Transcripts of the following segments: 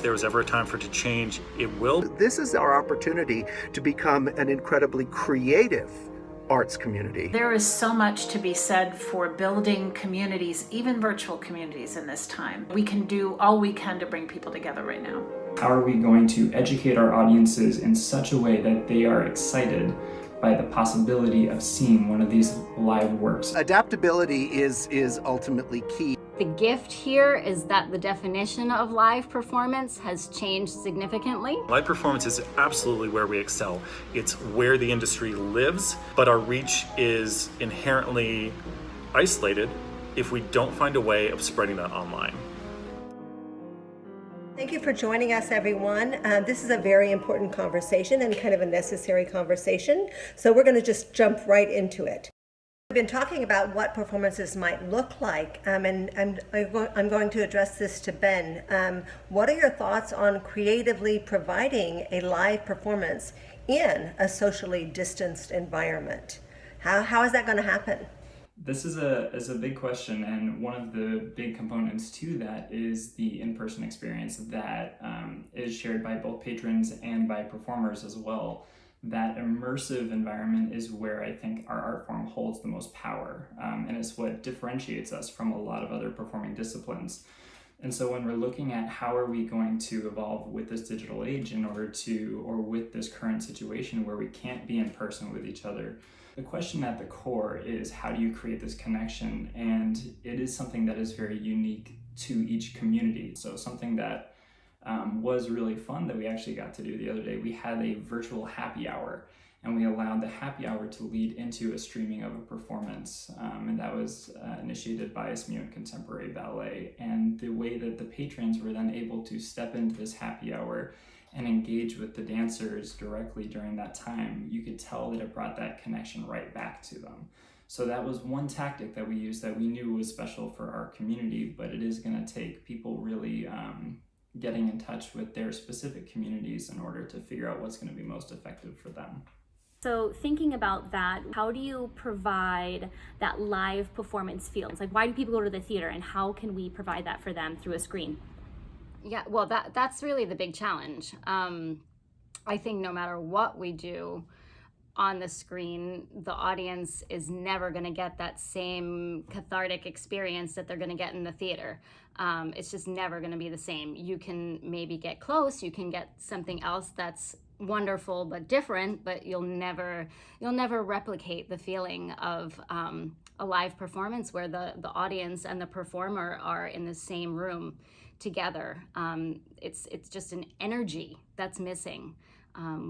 if there was ever a time for it to change, it will. This is our opportunity to become an incredibly creative arts community. There is so much to be said for building communities, even virtual communities in this time. We can do all we can to bring people together right now. How are we going to educate our audiences in such a way that they are excited by the possibility of seeing one of these live works? Adaptability is ultimately key. The gift here is that the definition of live performance has changed significantly. Live performance is absolutely where we excel. It's where the industry lives, but our reach is inherently isolated if we don't find a way of spreading that online. Thank you for joining us, everyone. This is a very important conversation and kind of a necessary conversation. So we're going to just jump right into it. We've been talking about what performances might look like, and I'm going to address this to Ben. What are your thoughts on creatively providing a live performance in a socially distanced environment? How is that going to happen? This is a big question, and one of the big components to that is the in-person experience that is shared by both patrons and by performers as well. That immersive environment is where I think our art form holds the most power, and it's what differentiates us from a lot of other performing disciplines. And so when we're looking at how are we going to evolve with this digital age in order to, or with this current situation where we can't be in person with each other, the question at the core is how do you create this connection? And it is something that is very unique to each community. So something that was really fun that we actually got to do the other day. We had a virtual happy hour, and we allowed the happy hour to lead into a streaming of a performance, and that was initiated by SMU Contemporary Ballet. And the way that the patrons were then able to step into this happy hour and engage with the dancers directly during that time, you could tell that it brought that connection right back to them. So that was one tactic that we used that we knew was special for our community, but it is going to take people really getting in touch with their specific communities in order to figure out what's going to be most effective for them. So thinking about that, how do you provide that live performance feel? It's like, why do people go to the theater, and how can we provide that for them through a screen? Yeah, well, that's really the big challenge. I think no matter what we do on the screen, the audience is never going to get that same cathartic experience that they're going to get in the theater. It's just never going to be the same. You can maybe get close, you can get something else that's wonderful but different, but you'll never replicate the feeling of a live performance where the audience and the performer are in the same room together. It's just an energy that's missing.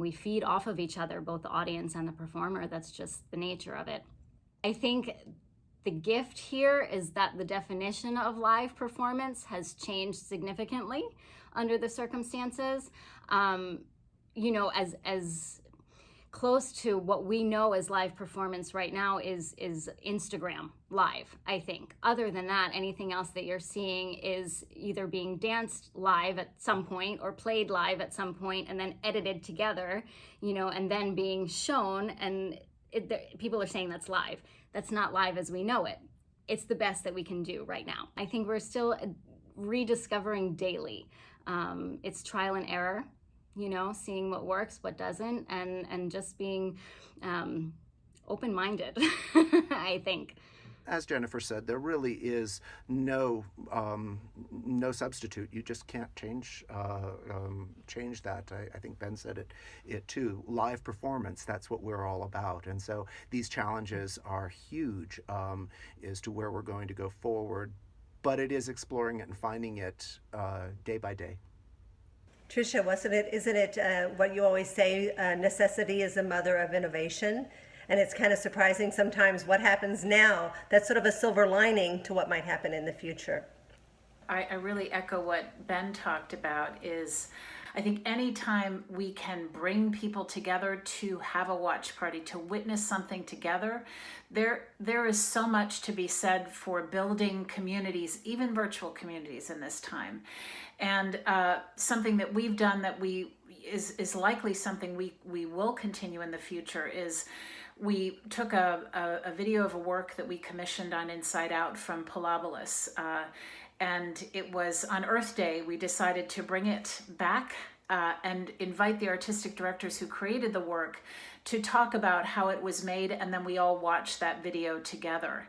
We feed off of each other, both the audience and the performer. That's just the nature of it. I think the gift here is that the definition of live performance has changed significantly under the circumstances. As close to what we know as live performance right now is Instagram live, I think. Other than that, anything else that you're seeing is either being danced live at some point or played live at some point and then edited together, and then being shown, and people are saying that's live. That's not live as we know it. It's the best that we can do right now. I think we're still rediscovering daily. It's trial and error. Seeing what works, what doesn't, and just being open-minded, I think. As Jennifer said, there really is no substitute. You just can't change that. I think Ben said it too. Live performance, that's what we're all about. And so these challenges are huge as to where we're going to go forward, but it is exploring it and finding it day by day. Tricia, isn't it what you always say, necessity is the mother of innovation? And it's kind of surprising sometimes what happens now. That's sort of a silver lining to what might happen in the future. I really echo what Ben talked about. Is I think anytime we can bring people together to have a watch party, to witness something together, there is so much to be said for building communities, even virtual communities in this time. And something that we've done that is likely something we will continue in the future is we took a video of a work that we commissioned on Inside Out from Palabolis. And it was on Earth Day, we decided to bring it back and invite the artistic directors who created the work to talk about how it was made, and then we all watched that video together.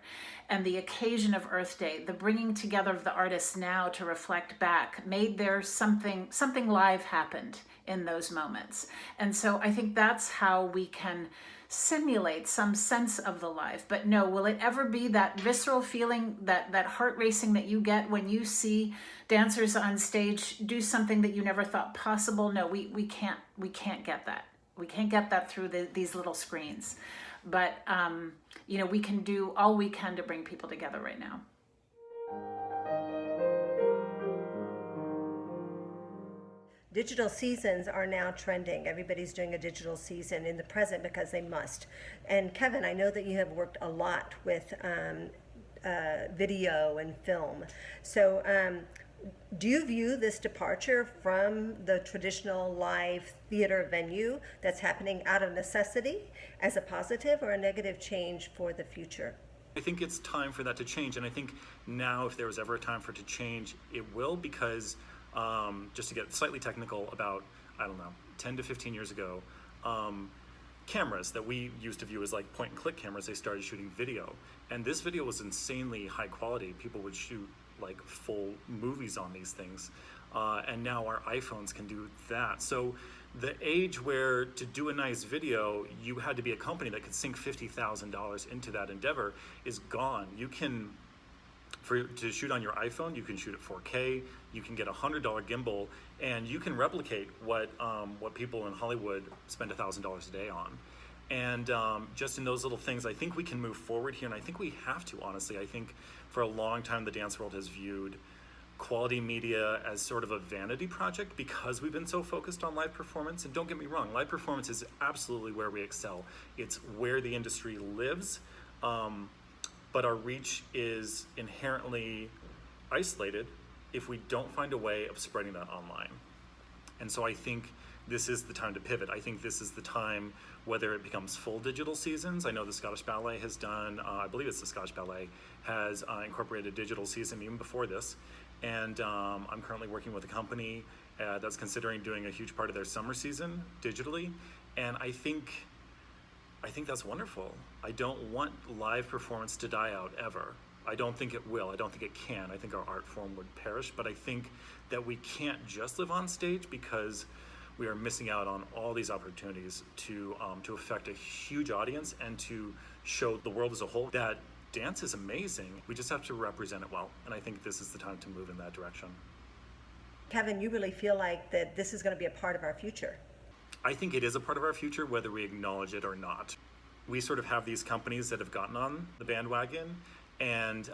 And the occasion of Earth Day, the bringing together of the artists now to reflect back, made there something live happened in those moments. And so I think that's how we can simulate some sense of the life. But no, will it ever be that visceral feeling, that heart racing that you get when you see dancers on stage do something that you never thought possible? No, we can't get that. We can't get that through these little screens. But we can do all we can to bring people together right now. Digital seasons are now trending. Everybody's doing a digital season in the present because they must. And Kevin, I know that you have worked a lot with video and film. So do you view this departure from the traditional live theater venue that's happening out of necessity as a positive or a negative change for the future? I think it's time for that to change, and I think now, if there was ever a time for it to change, it will, because just to get slightly technical, about, 10 to 15 years ago, cameras that we used to view as like point and click cameras, they started shooting video. And this video was insanely high quality. People would shoot like full movies on these things. And now our iPhones can do that. So the age where to do a nice video, you had to be a company that could sink $50,000 into that endeavor is gone. You can, to shoot on your iPhone, you can shoot at 4K, you can get a $100 gimbal, and you can replicate what people in Hollywood spend $1,000 a day on. And just in those little things, I think we can move forward here, and I think we have to, honestly. I think for a long time the dance world has viewed quality media as sort of a vanity project because we've been so focused on live performance. And don't get me wrong, live performance is absolutely where we excel. It's where the industry lives, but our reach is inherently isolated if we don't find a way of spreading that online. And so I think this is the time to pivot. I think this is the time, whether it becomes full digital seasons. I know the Scottish Ballet has done, I believe it's the Scottish Ballet, has incorporated a digital season even before this. And I'm currently working with a company that's considering doing a huge part of their summer season digitally. And I think that's wonderful. I don't want live performance to die out ever. I don't think it will. I don't think it can. I think our art form would perish. But I think that we can't just live on stage because we are missing out on all these opportunities to affect a huge audience and to show the world as a whole that dance is amazing. We just have to represent it well. And I think this is the time to move in that direction. Kevin, you really feel like that this is going to be a part of our future? I think it is a part of our future, whether we acknowledge it or not. We sort of have these companies that have gotten on the bandwagon and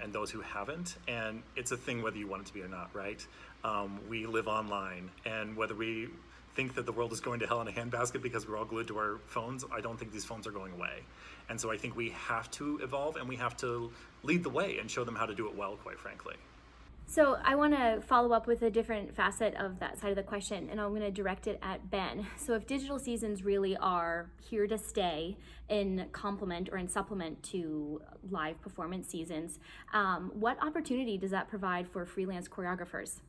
those who haven't, and it's a thing whether you want it to be or not, right? We live online, and whether we think that the world is going to hell in a handbasket because we're all glued to our phones, I don't think these phones are going away. And so I think we have to evolve, and we have to lead the way and show them how to do it well, quite frankly. So I want to follow up with a different facet of that side of the question, and I'm going to direct it at Ben. So if digital seasons really are here to stay in complement or in supplement to live performance seasons, what opportunity does that provide for freelance choreographers?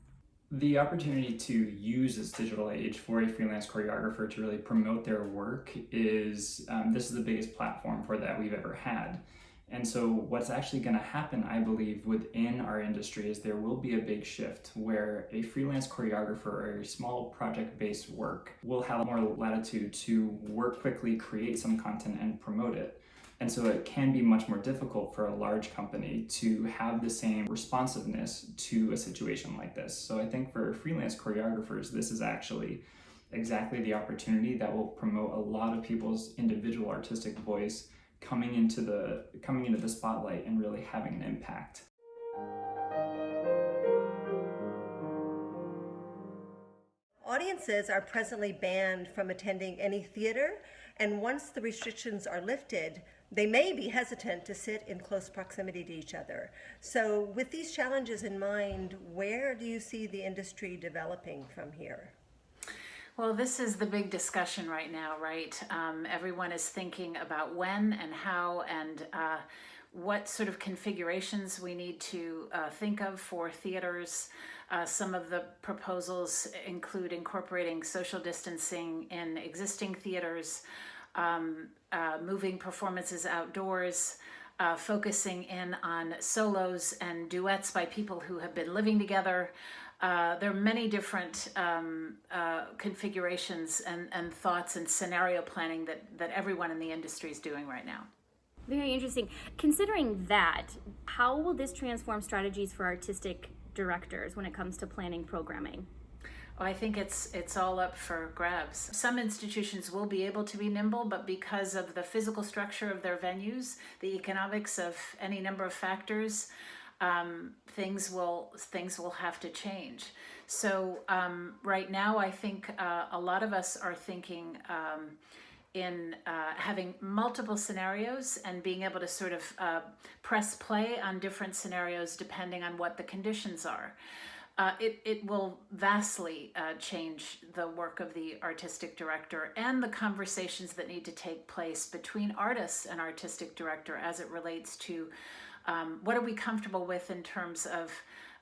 The opportunity to use this digital age for a freelance choreographer to really promote their work is, this is the biggest platform for that we've ever had. And so what's actually going to happen, I believe, within our industry is there will be a big shift where a freelance choreographer or a small project-based work will have more latitude to work quickly, create some content, and promote it. And so it can be much more difficult for a large company to have the same responsiveness to a situation like this. So I think for freelance choreographers, this is actually exactly the opportunity that will promote a lot of people's individual artistic voice coming into the spotlight and really having an impact. Audiences are presently banned from attending any theater, and once the restrictions are lifted, they may be hesitant to sit in close proximity to each other. So with these challenges in mind, where do you see the industry developing from here? Well, this is the big discussion right now, right? Everyone is thinking about when and how, and what sort of configurations we need to think of for theaters. Some of the proposals include incorporating social distancing in existing theaters, moving performances outdoors, focusing in on solos and duets by people who have been living together. There are many different configurations and thoughts and scenario planning that everyone in the industry is doing right now. Very interesting. Considering that, how will this transform strategies for artistic directors when it comes to planning programming? Well, I think it's all up for grabs. Some institutions will be able to be nimble, but because of the physical structure of their venues, the economics of any number of factors, things will have to change. So right now, I think a lot of us are thinking in having multiple scenarios and being able to sort of press play on different scenarios depending on what the conditions are. It will vastly change the work of the artistic director and the conversations that need to take place between artists and artistic director as it relates to what are we comfortable with in terms of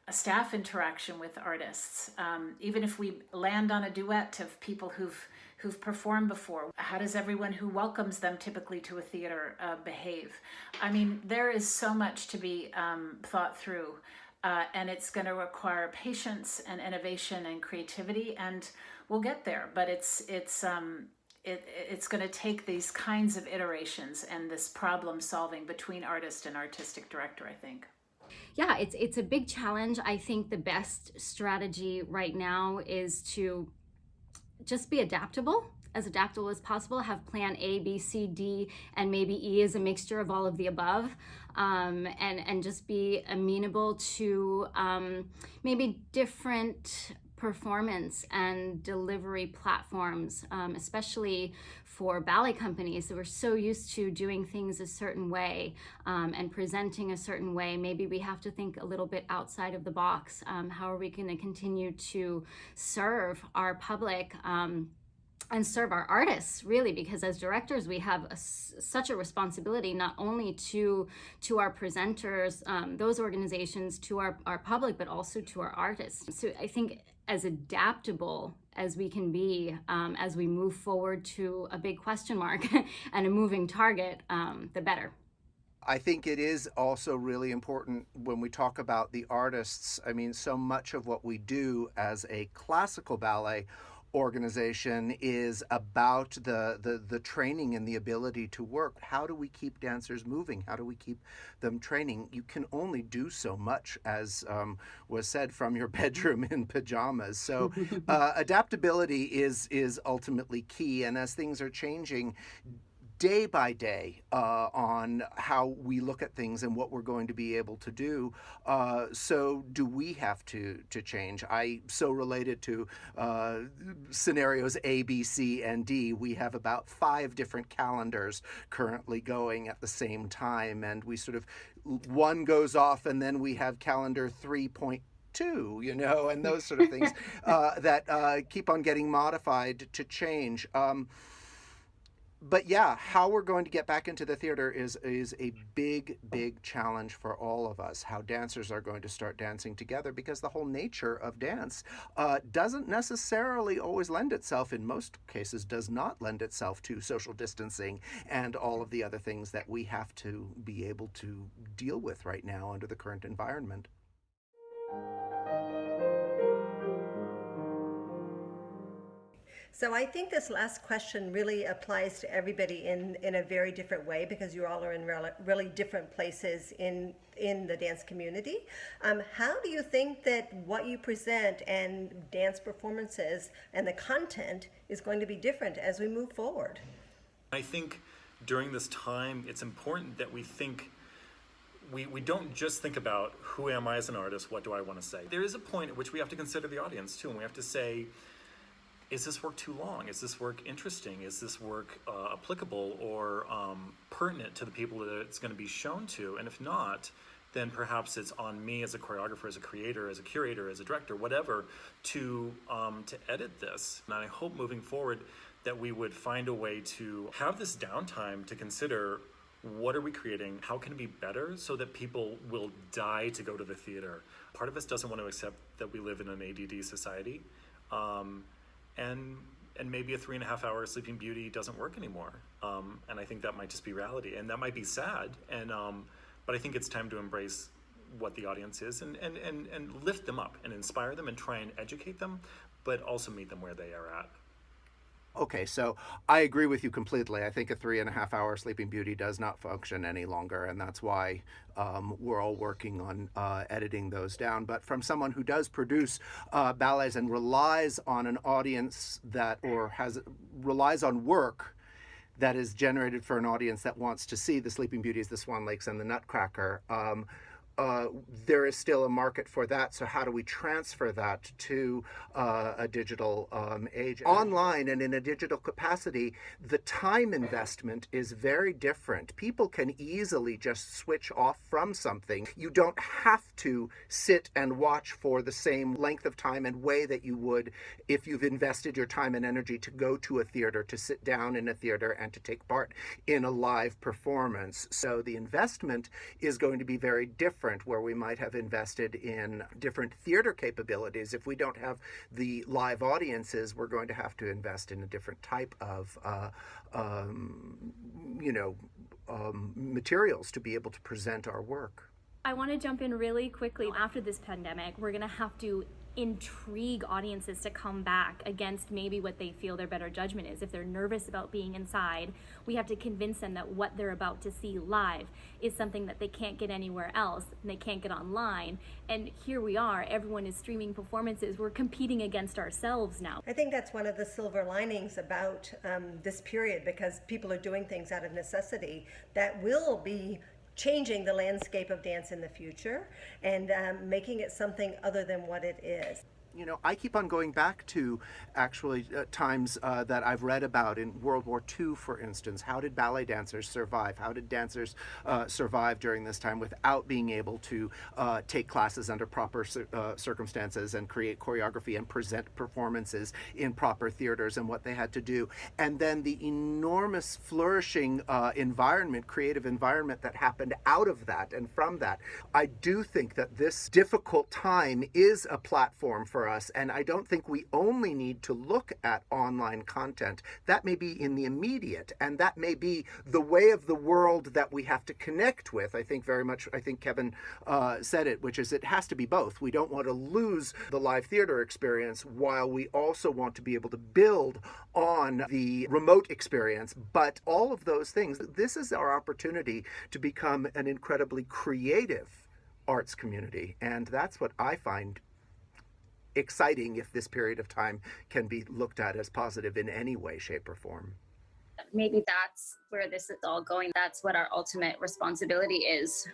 a staff interaction with artists. Even if we land on a duet of people who've performed before, how does everyone who welcomes them typically to a theater behave? I mean, there is so much to be thought through. And it's going to require patience and innovation and creativity, and we'll get there. But it's going to take these kinds of iterations and this problem solving between artist and artistic director, I think. Yeah, it's a big challenge. I think the best strategy right now is to just be adaptable as possible, have plan A, B, C, D, and maybe E is a mixture of all of the above, and just be amenable to maybe different performance and delivery platforms, especially for ballet companies that were so used to doing things a certain way and presenting a certain way. Maybe we have to think a little bit outside of the box. How are we going to continue to serve our public and serve our artists, really, because as directors we have such a responsibility not only to our presenters, those organizations, to our public, but also to our artists. So I think as adaptable as we can be as we move forward to a big question mark and a moving target, the better. I think it is also really important when we talk about the artists. I mean, so much of what we do as a classical ballet organization is about the training and the ability to work. How do we keep dancers moving? How do we keep them training? You can only do so much, as was said, from your bedroom in pajamas. So adaptability is ultimately key. And as things are changing day by day on how we look at things and what we're going to be able to do, so do we have to change. I so related to scenarios A, B, C, and D. We have about 5 different calendars currently going at the same time, and we sort of, one goes off and then we have calendar 3.2, you know, and those sort of things that keep on getting modified to change. But yeah, how we're going to get back into the theater is a big challenge for all of us. How dancers are going to start dancing together, because the whole nature of dance doesn't necessarily always lend itself, in most cases does not lend itself to social distancing and all of the other things that we have to be able to deal with right now under the current environment. So I think this last question really applies to everybody in a very different way, because you all are in really different places in the dance community. How do you think that what you present and dance performances and the content is going to be different as we move forward? I think during this time, it's important that we think, we don't just think about who am I as an artist, what do I want to say. There is a point at which we have to consider the audience too, and we have to say, is this work too long? Is this work interesting? Is this work applicable or pertinent to the people that it's going to be shown to? And if not, then perhaps it's on me as a choreographer, as a creator, as a curator, as a director, whatever, to edit this. And I hope moving forward that we would find a way to have this downtime to consider what are we creating? How can it be better so that people will die to go to the theater? Part of us doesn't want to accept that we live in an ADD society, and maybe a 3.5 hour Sleeping Beauty doesn't work anymore. And I think that might just be reality, and that might be sad. And but I think it's time to embrace what the audience is and lift them up and inspire them and try and educate them, but also meet them where they are at. Okay, so I agree with you completely. I think a 3.5 hour Sleeping Beauty does not function any longer, and that's why we're all working on editing those down. But from someone who does produce ballets and relies on an audience relies on work that is generated for an audience that wants to see the Sleeping Beauties, the Swan Lakes, and the Nutcracker, there is still a market for that. So how do we transfer that to a digital age? Online and in a digital capacity, the time investment is very different. People can easily just switch off from something. You don't have to sit and watch for the same length of time and way that you would if you've invested your time and energy to go to a theater, to sit down in a theater and to take part in a live performance. So the investment is going to be very different, where we might have invested in different theater capabilities. If we don't have the live audiences, we're going to have to invest in a different type of materials to be able to present our work. I want to jump in really quickly. After this pandemic, we're going to have to intrigue audiences to come back against maybe what they feel their better judgment is. If they're nervous about being inside, we have to convince them that what they're about to see live is something that they can't get anywhere else and they can't get online. And here we are, everyone is streaming performances. We're competing against ourselves now. I think that's one of the silver linings about this period, because people are doing things out of necessity that will be changing the landscape of dance in the future and making it something other than what it is. You know, I keep on going back to actually times that I've read about in World War II, for instance. How did ballet dancers survive? How did dancers survive during this time without being able to take classes under proper circumstances and create choreography and present performances in proper theaters, and what they had to do? And then the enormous flourishing environment, creative environment that happened out of that and from that. I do think that this difficult time is a platform for us, and I don't think we only need to look at online content. That may be in the immediate, and that may be the way of the world that we have to connect with. I think Kevin said it, which is it has to be both. We don't want to lose the live theater experience while we also want to be able to build on the remote experience. But all of those things, this is our opportunity to become an incredibly creative arts community, and that's what I find exciting if this period of time can be looked at as positive in any way, shape, or form. Maybe that's where this is all going. That's what our ultimate responsibility is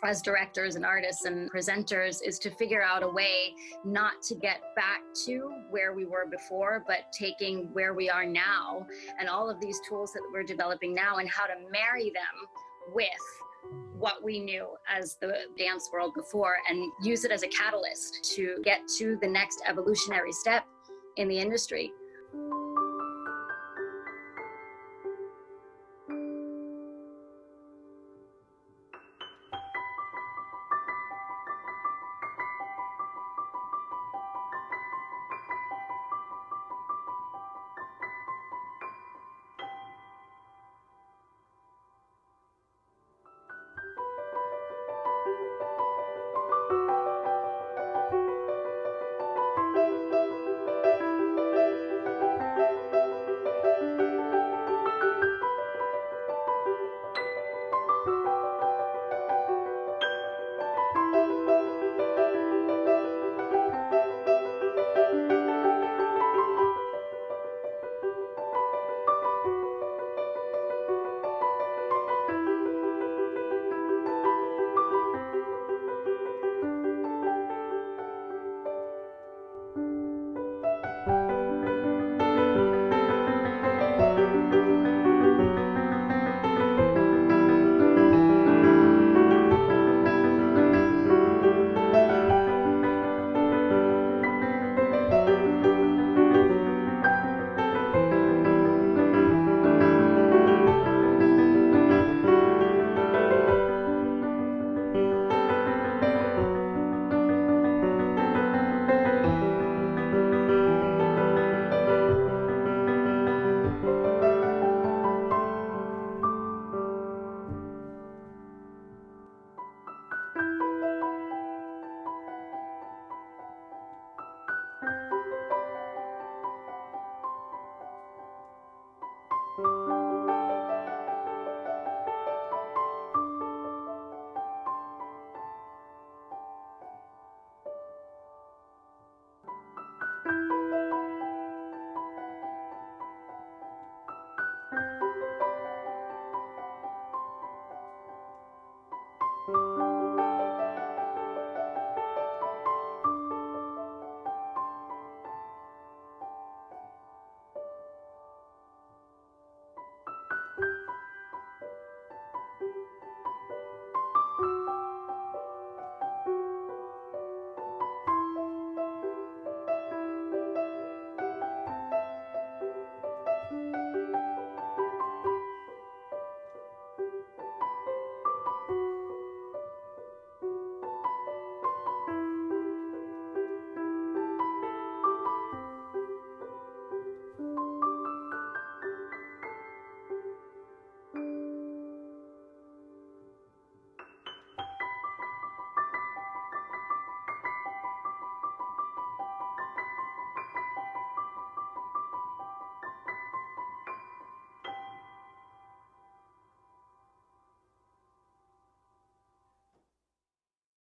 as directors and artists and presenters, is to figure out a way not to get back to where we were before, but taking where we are now and all of these tools that we're developing now and how to marry them with what we knew as the dance world before, and use it as a catalyst to get to the next evolutionary step in the industry.